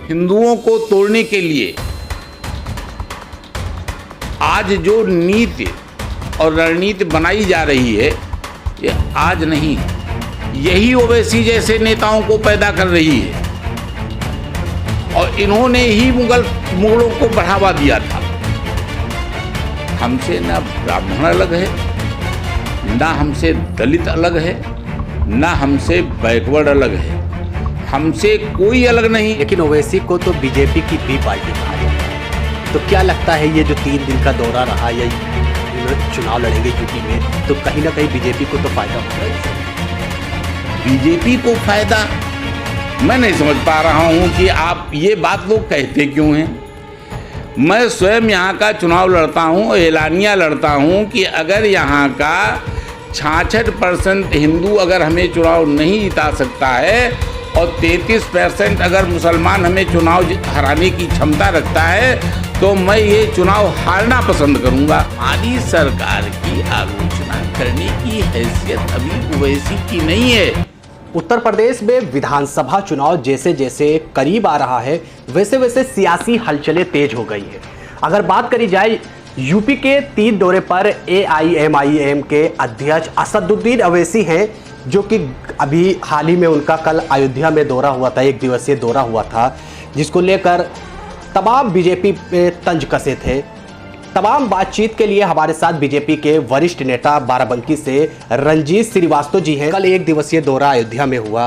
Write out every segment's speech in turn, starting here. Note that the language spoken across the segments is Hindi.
हिंदुओं को तोड़ने के लिए आज जो नीति और रणनीति बनाई जा रही है, ये आज नहीं, यही ओवैसी जैसे नेताओं को पैदा कर रही है और इन्होंने ही मुगलों को बढ़ावा दिया था। हमसे ना ब्राह्मण अलग है, ना हमसे दलित अलग है, ना हमसे बैकवर्ड अलग है, हमसे कोई अलग नहीं। लेकिन ओवैसी को तो बीजेपी की बी पार्टी कहा जाता है। तो क्या लगता है ये जो 3 दिन का दौरा रहा या चुनाव लड़ेंगे यूपी में, तो कहीं ना कहीं बीजेपी को तो फायदा होगा इससे? बीजेपी को फायदा मैं नहीं समझ पा रहा हूं कि आप ये बात लोग कहते क्यों हैं। मैं स्वयं यहाँ का चुनाव लड़ता हूँ, एलानिया लड़ता हूँ कि अगर यहाँ का 66% हिंदू अगर हमें चुनाव नहीं जिता सकता है और 33% अगर मुसलमान हमें चुनाव हराने की क्षमता रखता है, तो मैं ये चुनाव हारना पसंद करूँगा। हमारी सरकार की आलोचना करने की हैसियत अभी ओवैसी की नहीं है। उत्तर प्रदेश में विधानसभा चुनाव जैसे जैसे करीब आ रहा है, वैसे वैसे सियासी हलचलें तेज हो गई है। अगर बात करी जाए यूपी के 3 दौरे पर AIMIM के अध्यक्ष असदुद्दीन ओवैसी हैं, जो कि अभी हाल ही में उनका कल अयोध्या में दौरा हुआ था, 1 दिवसीय दौरा हुआ था, जिसको लेकर तमाम बीजेपी पे तंज कसे थे। तमाम बातचीत के लिए हमारे साथ बीजेपी के वरिष्ठ नेता बाराबंकी से रंजीत श्रीवास्तव जी हैं। कल 1 दिवसीय दौरा अयोध्या में हुआ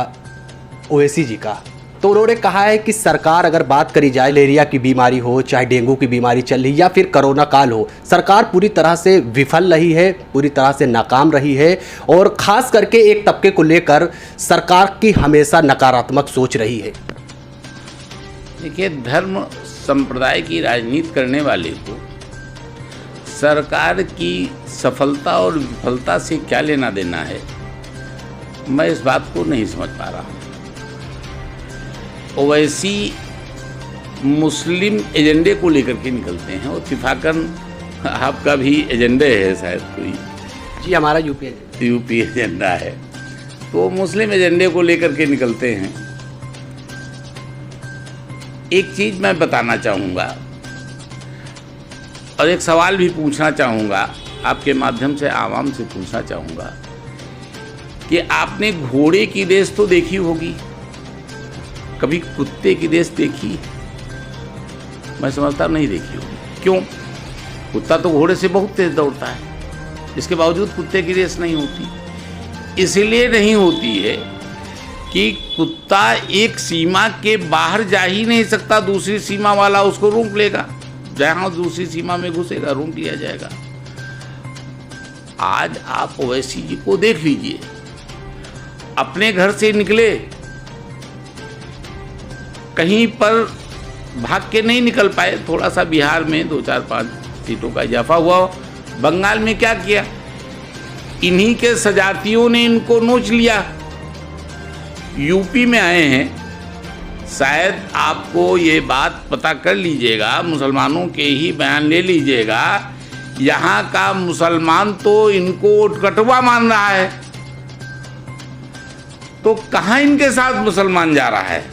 ओवैसी जी का, तो उन्होंने कहा है कि सरकार, अगर बात करी जाए मलेरिया की बीमारी हो, चाहे डेंगू की बीमारी चल रही या फिर कोरोना काल हो, सरकार पूरी तरह से विफल रही है, पूरी तरह से नाकाम रही है और खास करके एक तबके को लेकर सरकार की हमेशा नकारात्मक सोच रही है। देखिए, धर्म संप्रदाय की राजनीति करने वाले को सरकार की सफलता और विफलता से क्या लेना देना है, मैं इस बात को नहीं समझ पा रहा हूँ। ओवैसी मुस्लिम एजेंडे को लेकर के निकलते हैं और इत्तेफाकन आपका भी एजेंडे है शायद कोई। जी, हमारा यूपी एजेंडा है, तो मुस्लिम एजेंडे को लेकर के निकलते हैं। एक चीज़ मैं बताना चाहूँगा और एक सवाल भी पूछना चाहूँगा, आपके माध्यम से आवाम से पूछना चाहूँगा कि आपने घोड़े की रेस तो देखी होगी, कभी कुत्ते की रेस देखी? मैं समझता नहीं देखी होगी। क्यों? कुत्ता तो घोड़े से बहुत तेज दौड़ता है, इसके बावजूद कुत्ते की रेस नहीं होती। इसलिए नहीं होती है कि कुत्ता एक सीमा के बाहर जा ही नहीं सकता, दूसरी सीमा वाला उसको रोक लेगा, जहाँ दूसरी सीमा में घुसेगा रोक लिया जाएगा। आज आप ओवैसी जी को देख लीजिए, अपने घर से निकले, कहीं पर भाग के नहीं निकल पाए, थोड़ा सा बिहार में 2, 4, 5 सीटों का इजाफा हुआ। बंगाल में क्या किया? इन्हीं के सजातियों ने इनको नोच लिया। यूपी में आए हैं, शायद आपको ये बात पता कर लीजिएगा, मुसलमानों के ही बयान ले लीजिएगा, यहाँ का मुसलमान तो इनको कटवा मान रहा है, तो कहाँ इनके साथ मुसलमान जा रहा है?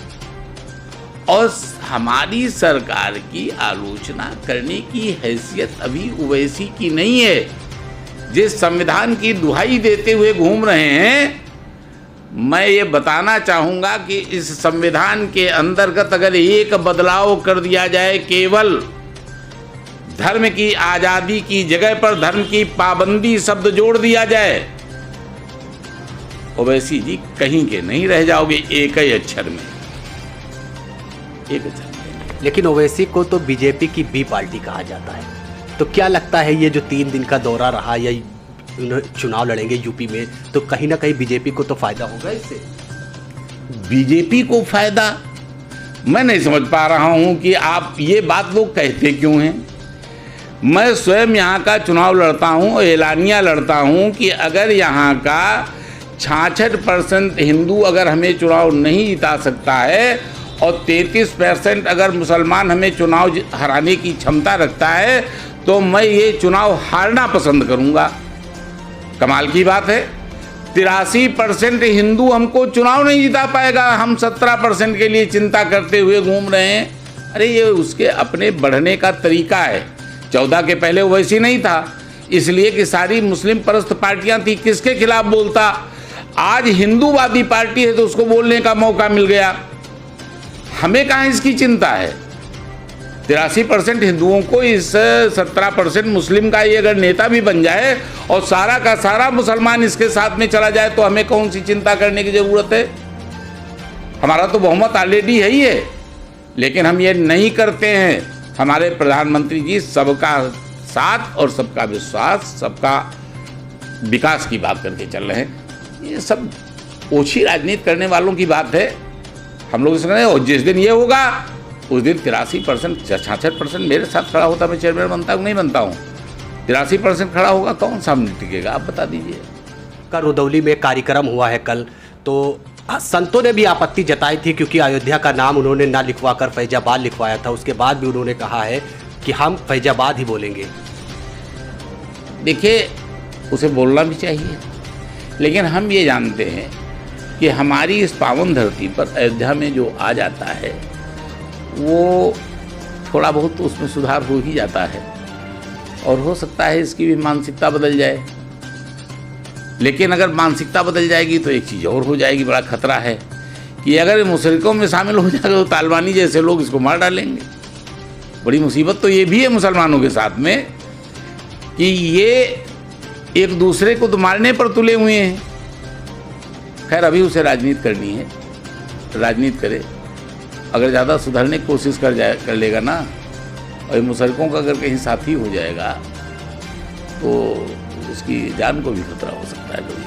और हमारी सरकार की आलोचना करने की हैसियत अभी ओवैसी की नहीं है। जिस संविधान की दुहाई देते हुए घूम रहे हैं, मैं ये बताना चाहूँगा कि इस संविधान के अंतर्गत अगर एक बदलाव कर दिया जाए, केवल धर्म की आज़ादी की जगह पर धर्म की पाबंदी शब्द जोड़ दिया जाए, ओवैसी जी कहीं के नहीं रह जाओगे, एक ही अक्षर में, एक अक्षर में। लेकिन ओवैसी को तो बीजेपी की बी पार्टी कहा जाता है। तो क्या लगता है ये जो 3 दिन का दौरा रहा या चुनाव लड़ेंगे यूपी में, तो कहीं ना कहीं बीजेपी को तो फायदा होगा इससे? बीजेपी को फायदा मैं नहीं समझ पा रहा हूं कि आप ये बात लोग कहते क्यों हैं। मैं स्वयं यहाँ का चुनाव लड़ता हूं, एलानिया लड़ता हूं कि अगर यहाँ का 66% हिंदू अगर हमें चुनाव नहीं जिता सकता है और 33% अगर मुसलमान हमें चुनाव हराने की क्षमता रखता है, तो मैं ये चुनाव हारना पसंद करूँगा। कमाल की बात है, 83% हिंदू हमको चुनाव नहीं जिता पाएगा, हम 17% के लिए चिंता करते हुए घूम रहे हैं। अरे ये उसके अपने बढ़ने का तरीका है। 14 के पहले वो वैसी नहीं था, इसलिए कि सारी मुस्लिम परस्त पार्टियां थी, किसके खिलाफ बोलता। आज हिंदूवादी पार्टी है तो उसको बोलने का मौका मिल गया। हमें कहाँ इसकी चिंता है। 83% हिंदुओं को इस 17% मुस्लिम का ये अगर नेता भी बन जाए और सारा का सारा मुसलमान इसके साथ में चला जाए तो हमें कौन सी चिंता करने की ज़रूरत है। हमारा तो बहुमत ऑलरेडी है ही है, लेकिन हम ये नहीं करते हैं। हमारे प्रधानमंत्री जी सबका साथ और सबका विश्वास, सबका विकास की बात करके चल रहे हैं। ये सब ओछी राजनीति करने वालों की बात है। हम लोग इसमें, और जिस दिन ये होगा उस दिन 83%, 66% मेरे साथ खड़ा होता, मैं चेयरमैन बनता हूँ नहीं बनता हूँ। 83% खड़ा होगा, कौन सामने टिकेगा, आप बता दीजिए। का रुदौली में कार्यक्रम हुआ है कल, तो संतों ने भी आपत्ति जताई थी क्योंकि अयोध्या का नाम उन्होंने ना लिखवा कर फैजाबाद लिखवाया था। उसके बाद भी उन्होंने कहा है कि हम फैजाबाद ही बोलेंगे। देखिए, उसे बोलना भी चाहिए, लेकिन हम ये जानते हैं कि हमारी इस पावन धरती पर अयोध्या में जो आ जाता है वो थोड़ा बहुत तो उसमें सुधार हो ही जाता है, और हो सकता है इसकी भी मानसिकता बदल जाए। लेकिन अगर मानसिकता बदल जाएगी तो एक चीज़ और हो जाएगी, बड़ा खतरा है कि अगर मुशरिकों में शामिल हो जाएगा तो तालिबानी जैसे लोग इसको मार डालेंगे। बड़ी मुसीबत तो ये भी है मुसलमानों के साथ में कि ये एक दूसरे को तो मारने पर तुले हुए हैं। खैर, अभी उसे राजनीति करनी है, राजनीति करे। अगर ज़्यादा सुधरने की कोशिश कर लेगा ना, और मुशरिकों का अगर कहीं साथी हो जाएगा तो उसकी जान को भी खतरा हो सकता है कभी।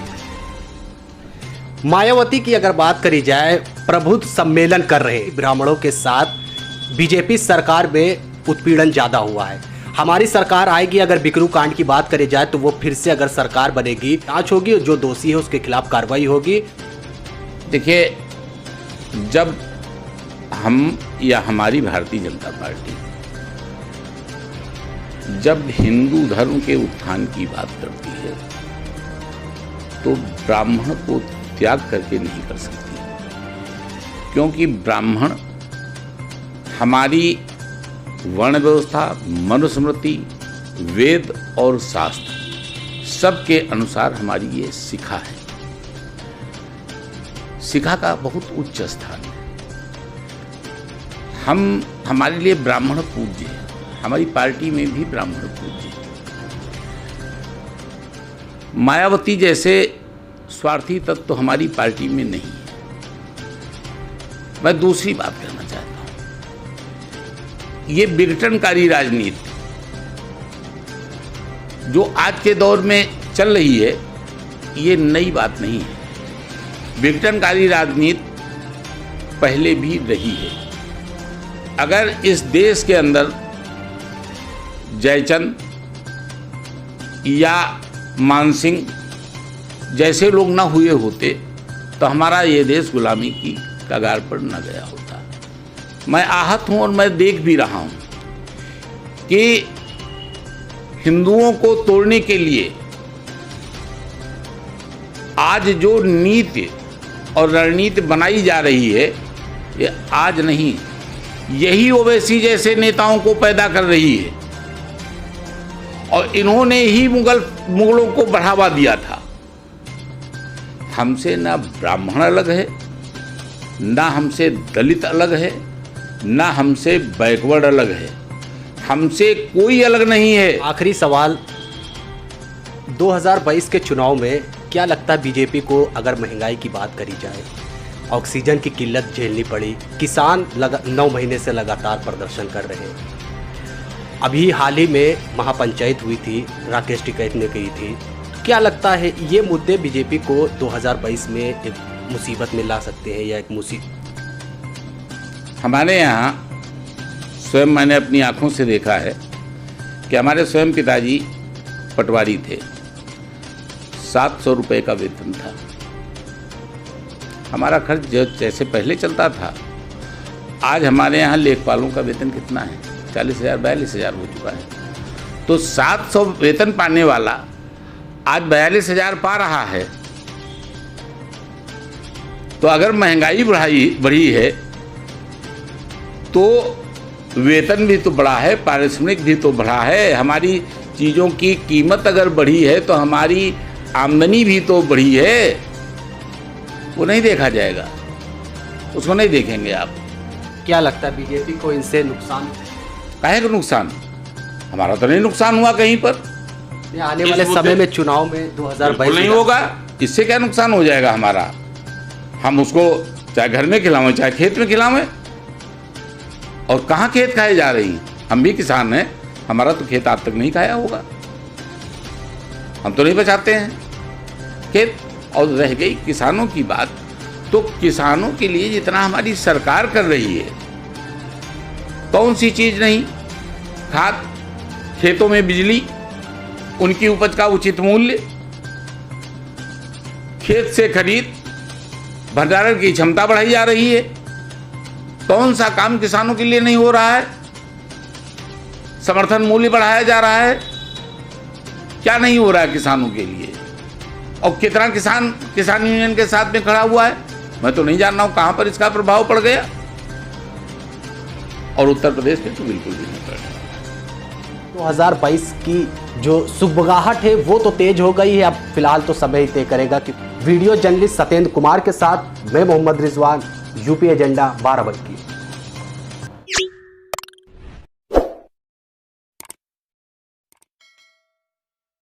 मायावती की अगर बात करी जाए, प्रबुद्ध सम्मेलन कर रहे ब्राह्मणों के साथ बीजेपी सरकार में उत्पीड़न ज़्यादा हुआ है। हमारी सरकार आएगी, अगर बिकरू कांड की बात करी जाए तो वो फिर से अगर सरकार बनेगी, जांच होगी और जो दोषी है उसके खिलाफ कार्रवाई होगी। देखिए, जब हम या हमारी भारतीय जनता पार्टी जब हिंदू धर्म के उत्थान की बात करती है तो ब्राह्मण को त्याग करके नहीं कर सकती, क्योंकि ब्राह्मण हमारी वर्ण व्यवस्था, मनुस्मृति, वेद और शास्त्र सबके अनुसार हमारी ये शिखा है। शिखा का बहुत उच्च स्थान है। हमारे लिए ब्राह्मण पूज्य है, हमारी पार्टी में भी ब्राह्मण पूज्य है। मायावती जैसे स्वार्थी तत्व तो हमारी पार्टी में नहीं है। मैं दूसरी बात करना चाहता हूं, ये विघटनकारी राजनीति जो आज के दौर में चल रही है, ये नई बात नहीं है। विघटनकारी राजनीति पहले भी रही है। अगर इस देश के अंदर जयचंद या मानसिंह जैसे लोग ना हुए होते तो हमारा ये देश गुलामी की कगार पर न गया होता। मैं आहत हूं और मैं देख भी रहा हूं कि हिंदुओं को तोड़ने के लिए आज जो नीति और रणनीति बनाई जा रही है, ये आज नहीं, यही ओवैसी जैसे नेताओं को पैदा कर रही है, और इन्होंने ही मुगलों को बढ़ावा दिया था। हमसे ना ब्राह्मण अलग है, ना हमसे दलित अलग है, ना हमसे बैकवर्ड अलग है, हमसे कोई अलग नहीं है। आखिरी सवाल, 2022 के चुनाव में क्या लगता है बीजेपी को, अगर महंगाई की बात करी जाए, ऑक्सीजन की किल्लत झेलनी पड़ी, किसान 9 महीने से लगातार प्रदर्शन कर रहे हैं, अभी हाल ही में महापंचायत हुई थी, राकेश टिकैत ने की थी, क्या लगता है ये मुद्दे बीजेपी को 2022 में एक मुसीबत में ला सकते हैं या एक हमारे यहाँ स्वयं मैंने अपनी आंखों से देखा है कि हमारे स्वयं पिताजी पटवारी थे, 700 रुपये का वेतन था। हमारा खर्च जैसे पहले चलता था, आज हमारे यहाँ लेखपालों का वेतन कितना है? 40,000 42,000 हो चुका है। तो 700 वेतन पाने वाला आज 42,000 पा रहा है, तो अगर महंगाई बढ़ी है तो वेतन भी तो बढ़ा है, पारिश्रमिक भी तो बढ़ा है, हमारी चीज़ों की कीमत अगर बढ़ी है तो हमारी आमदनी भी तो बढ़ी है। वो नहीं देखा जाएगा, उसको नहीं देखेंगे आप। क्या लगता है बीजेपी को इनसे नुकसान? काहे का नुकसान? हमारा तो नहीं नुकसान हुआ कहीं पर। ये आने वाले समय में चुनाव में 2022 नहीं होगा, इससे क्या नुकसान हो जाएगा हमारा? हम उसको चाहे घर में खिलावें चाहे खेत में खिलावें। और कहाँ खेत खाए जा रही हैं? हम भी किसान हैं, हमारा तो खेत आज तक नहीं खाया होगा, हम तो नहीं बचाते हैं खेत। और रह गई किसानों की बात, तो किसानों के लिए जितना हमारी सरकार कर रही है, कौन सी चीज़ नहीं? खाद, खेतों में बिजली, उनकी उपज का उचित मूल्य, खेत से खरीद, भंडारण की क्षमता बढ़ाई जा रही है। कौन सा काम किसानों के लिए नहीं हो रहा है? समर्थन मूल्य बढ़ाया जा रहा है, क्या नहीं हो रहा है किसानों के लिए? और कितना किसान यूनियन के साथ में खड़ा हुआ है, मैं तो नहीं जान रहा हूं कहां पर इसका प्रभाव पड़ गया। और उत्तर प्रदेश में तो बिल्कुल भी नहीं पड़ रहा। 2022 की जो सुगबगाहट है वो तो तेज हो गई है, अब फिलहाल तो समय ही तय करेगा। कि वीडियो जर्नलिस्ट सत्येंद्र कुमार के साथ मैं मोहम्मद रिजवान, यूपी एजेंडा 12 की।